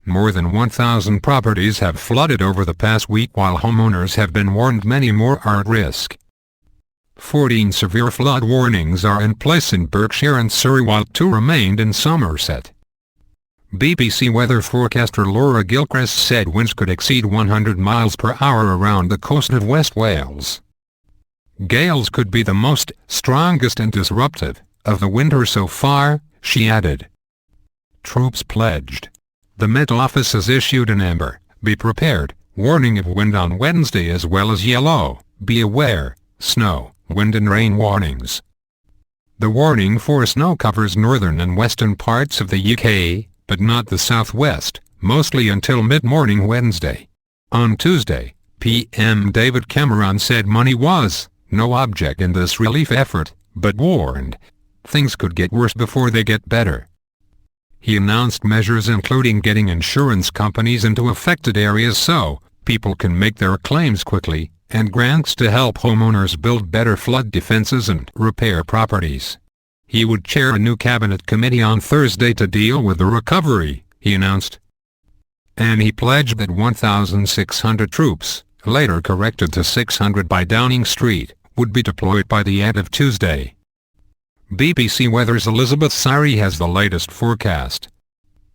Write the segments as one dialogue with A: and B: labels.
A: More than 1,000 properties have flooded over the past week, while homeowners have been warned many more are at risk. 14 severe flood warnings are in place in Berkshire and Surrey, while 2 remained in Somerset. BBC weather forecaster Laura Gilchrist said winds could exceed 100 miles per hour around the coast of West Wales. Gales could be the most, strongest and disruptive of the winter so far, she added. Troops pledged. The Met Office has issued an amber, be prepared, warning of wind on Wednesday, as well as yellow, be aware, snow, wind and rain warnings. The warning for snow covers northern and western parts of the UK, but not the southwest, mostly until mid-morning Wednesday. On Tuesday, PM David Cameron said money was no object in this relief effort, but warned things could get worse before they get better. He announced measures including getting insurance companies into affected areas so people can make their claims quickly, and grants to help homeowners build better flood defenses and repair properties. He would chair a new cabinet committee on Thursday to deal with the recovery, he announced. And he pledged that 1,600 troops, later corrected to 600 by Downing Street, would be deployed by the end of Tuesday. BBC Weather's Elizabeth Siri has the latest forecast.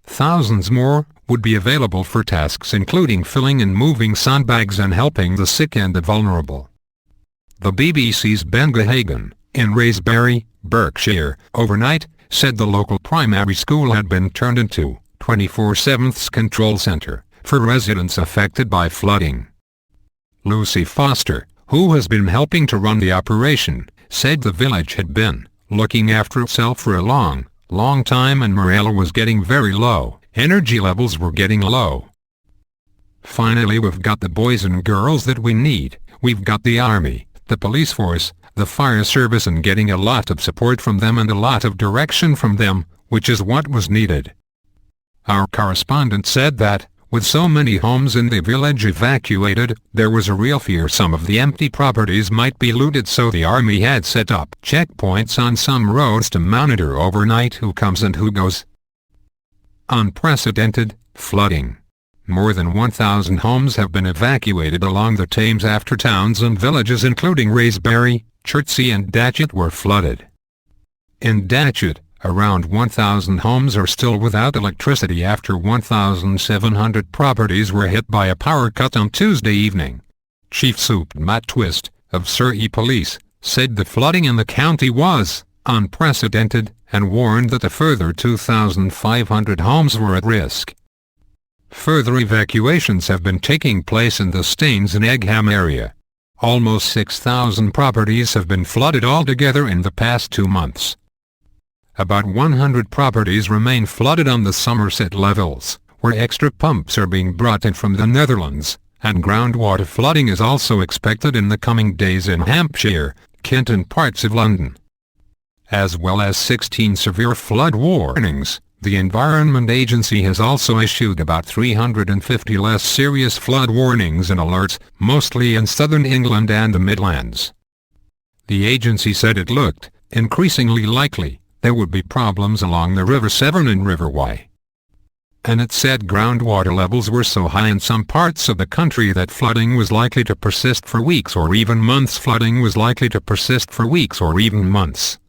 A: Thousands more would be available for tasks including filling and moving sandbags and helping the sick and the vulnerable. The BBC's Ben Gahagan, in Wraysbury, Berkshire, overnight, said the local primary school had been turned into 24/7's control centre for residents affected by flooding. Lucy Foster, who has been helping to run the operation, said the village had been looking after itself for a long time, and morale was getting very low, energy levels were getting low. Finally, we've got the boys and girls that we need, we've got the army, the police force, the fire service, and getting a lot of support from them and a lot of direction from them, which is what was needed. Our correspondent said that, with so many homes in the village evacuated, there was a real fear some of the empty properties might be looted, so the army had set up checkpoints on some roads to monitor overnight who comes and who goes. Unprecedented flooding. More than 1,000 homes have been evacuated along the Thames after towns and villages including Wraysbury, Chertsey and Datchet were flooded. In Datchet, around 1,000 homes are still without electricity after 1,700 properties were hit by a power cut on Tuesday evening. Chief Supt Matt Twist, of Surrey Police, said the flooding in the county was unprecedented and warned that a further 2,500 homes were at risk. Further evacuations have been taking place in the Staines and Egham area. Almost 6,000 properties have been flooded altogether in the past 2 months. About 100 properties remain flooded on the Somerset levels, where extra pumps are being brought in from the Netherlands, and groundwater flooding is also expected in the coming days in Hampshire, Kent and parts of London. As well as 16 severe flood warnings, the Environment Agency has also issued about 350 less serious flood warnings and alerts, mostly in southern England and the Midlands. The agency said it looked increasingly likely there would be problems along the River Severn and River Wye. And it said groundwater levels were so high in some parts of the country that flooding was likely to persist for weeks or even months. Flooding was likely to persist for weeks or even months.